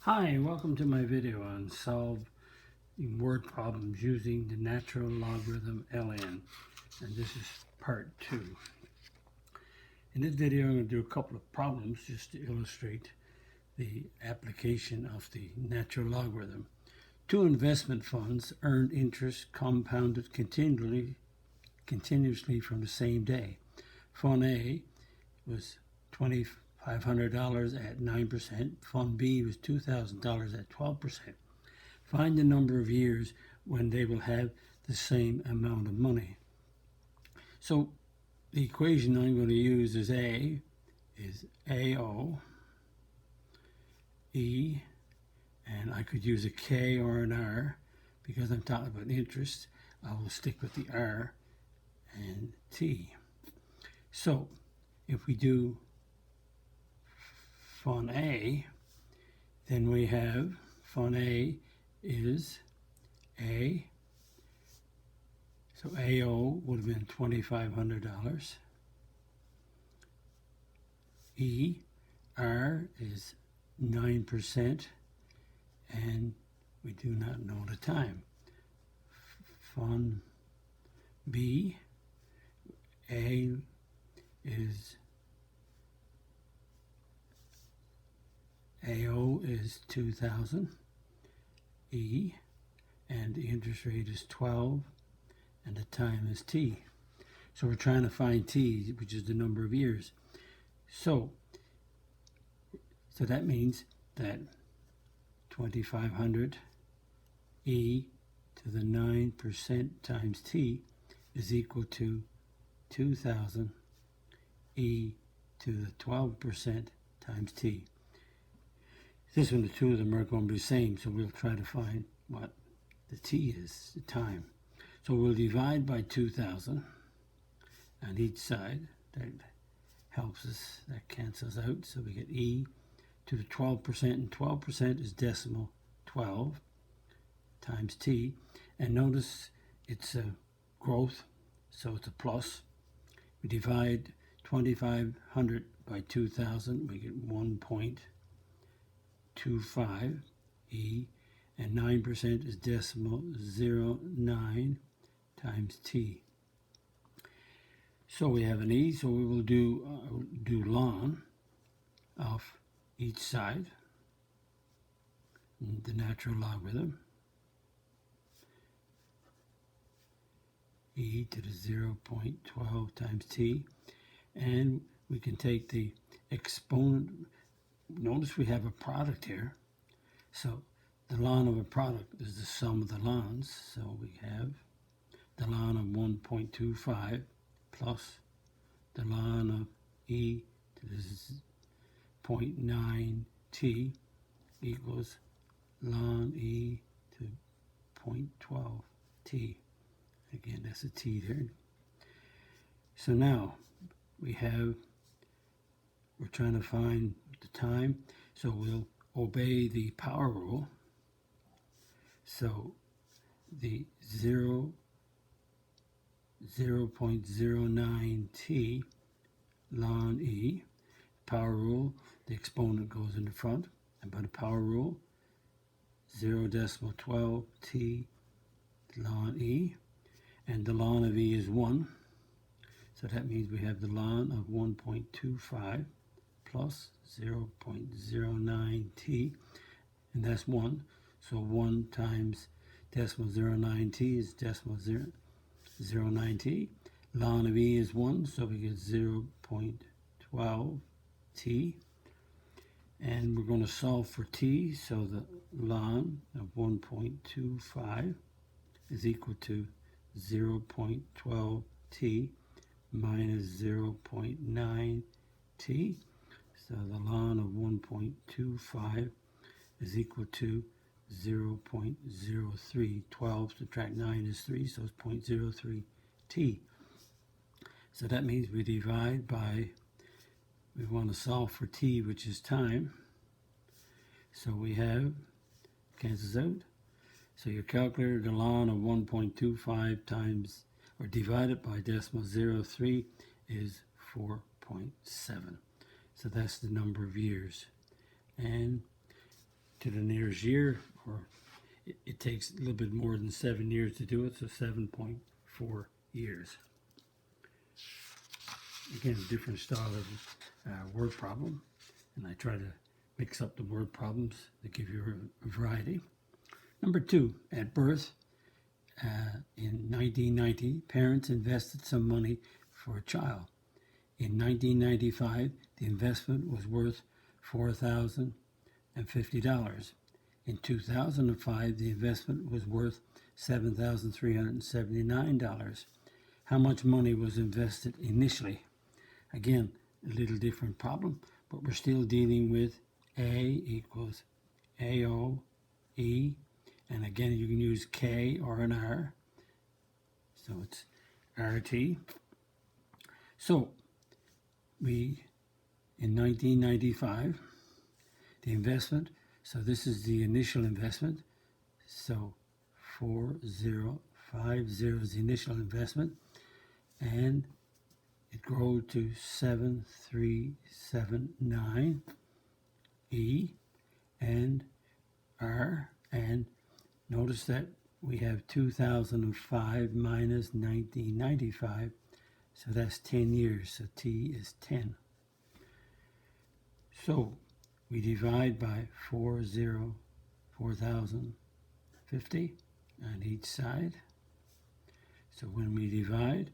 Hi, welcome to my video on solving word problems using the natural logarithm ln, and this is part 2. In this video I'm going to do a couple of problems just to illustrate the application of the natural logarithm. Two investment funds earned interest compounded continuously from the same day. Fund A was $2,500 at 9%. Fund B was $2,000 at 12%. Find the number of years when they will have the same amount of money. So the equation I'm going to use is A is AO, E, and I could use a K or an R. Because I'm talking about interest, I will stick with the R and T. So if we do Fund A, then we have Fund A is A. So AO would have been $2,500. R is 9%, and we do not know the time. Fund B, A is AO is 2,000, and the interest rate is 12, and the time is T. So we're trying to find T, which is the number of years. So that means that 2,500 E to the 9% times T is equal to 2,000 E to the 12% times T. This one, the two of them are going to be the same, so we'll try to find what the T is, the time. So we'll divide by 2,000 on each side. That helps us, that cancels out, so we get E to the 12%, and 12% is decimal 12 times T. And notice it's a growth, so it's a plus. We divide 2,500 by 2,000, we get 1.25 E, and 9% is decimal 0.9 times T. So we have an E, so we will do ln of each side, the natural logarithm, E to the 0.12 times T, and we can take the exponent. Notice we have a product here, so the ln of a product is the sum of the lns, so we have the ln of 1.25 plus the ln of E to the 0.9 T equals ln E to 0.12 T. Again, that's a T there. So now we're trying to find the time, so we'll obey the power rule. So the 0.09 T ln E, power rule, the exponent goes in the front, and by the power rule, 0.12 T ln E, and the ln of E is 1, so that means we have the ln of 1.25 plus 0.09 T, and that's 1, so 1 times decimal 0.9 T is decimal 0.09 T. Ln of E is 1, so we get 0.12 T. And we're going to solve for T, so the ln of 1.25 is equal to 0.12 T minus 0.9 T. So the ln of 1.25 is equal to 0.03. 12 subtract 9 is 3, so it's 0.03 T. So that means we divide by, we want to solve for T, which is time. So we have, cancels out. So your calculator, the ln of 1.25 times, or divided by decimal 0.03 is 4.7. So that's the number of years. And to the nearest year, or it takes a little bit more than 7 years to do it, so 7.4 years. Again, different style of word problem, and I try to mix up the word problems to give you a variety. Number 2, at birth, in 1990, parents invested some money for a child. In 1995, the investment was worth $4,050. In 2005, the investment was worth $7,379. How much money was invested initially? Again, a little different problem, but we're still dealing with A equals AO, E, and again you can use K or an R, so it's RT. So we, in 1995, the investment, so this is the initial investment, so 4050 is the initial investment, and it grew to 7379 E and R, and notice that we have 2005 minus 1995, so that's 10 years, so T is 10. So we divide by 4050 on each side. So when we divide,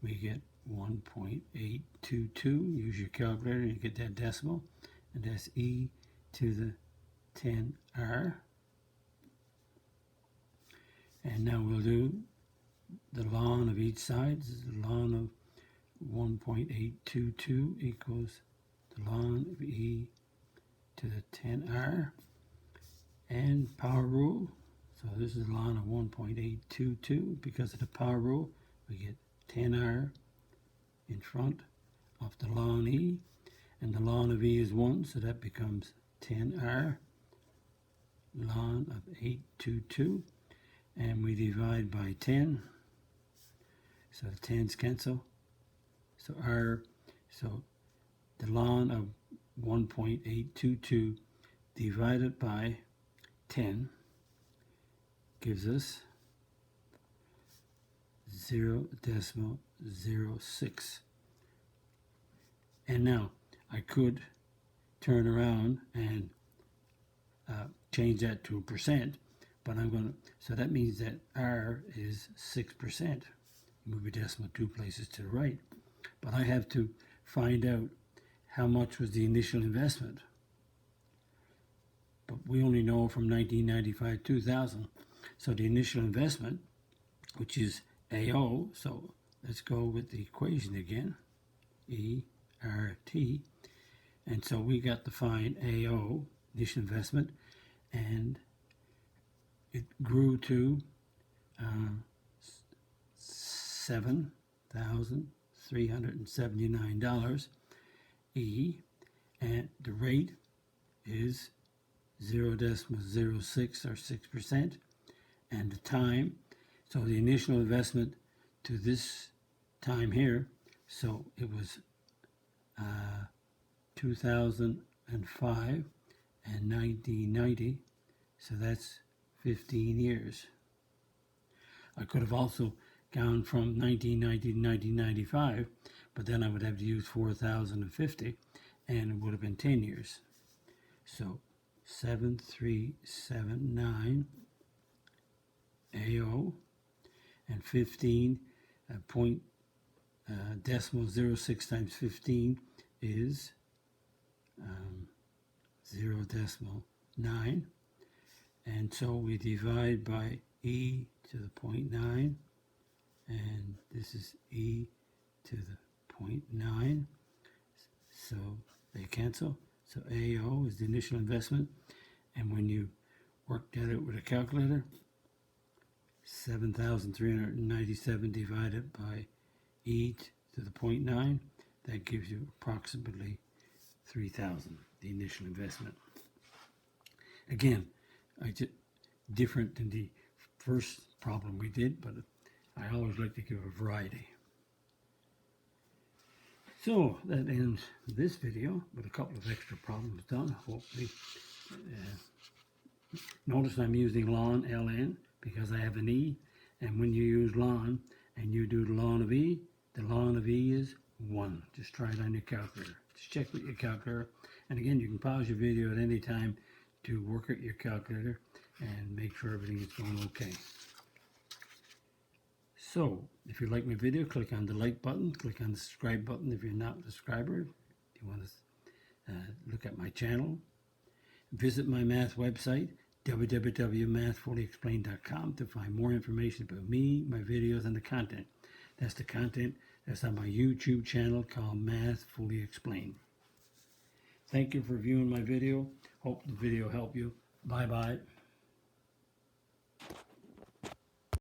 we get 1.822. Use your calculator, you get that decimal, and that's E to the 10R. And now we'll do the ln of each side. This is the ln of 1.822 equals the ln of E to the 10R. And power rule, so this is the ln of 1.822. Because of the power rule, we get 10R in front of the ln E, and the ln of E is 1, so that becomes 10R ln of 822, and we divide by 10, so the 10's cancel, so the ln of 1.822 divided by 10 gives us 0.06. And now I could turn around and change that to a percent, but I'm going to, so that means that R is 6%. Move your decimal 2 places to the right. But I have to find out how much was the initial investment. But we only know from 1995 2000. So the initial investment, which is AO, so let's go with the equation again, ERT, and so we got to find AO, initial investment, and it grew to $7,379 E, and the rate is 0.06 or 6%, and the time, so the initial investment to this time here, so it was 2005 and 1990, so that's 15 years. I could have also gone from 1990 to 1995, but then I would have to use 4050, and it would have been 10 years. So 7379 AO, and 15 decimal 06 times 15 is 0.9, and so we divide by E to the 0.9, and this is E to the 0.9, so they cancel. So AO is the initial investment, and when you work that out with a calculator, 7,397 divided by E to the 0.9, that gives you approximately 3,000, the initial investment. Again, different than the first problem we did, but I always like to give a variety. So that ends this video with a couple of extra problems done. Hopefully Notice I'm using ln, ln, because I have an e, and when you use ln and you do the ln of e, the ln of e is 1. Just try it on your calculator. Just check with your calculator. And again, you can pause your video at any time to work at your calculator and make sure everything is going okay. So, if you like my video, click on the like button, click on the subscribe button if you're not a subscriber. If you want to look at my channel, visit my math website, www.mathfullyexplained.com, to find more information about me, my videos, and the content. That's the content that's on my YouTube channel called Math Fully Explained. Thank you for viewing my video. Hope the video helped you. Bye-bye.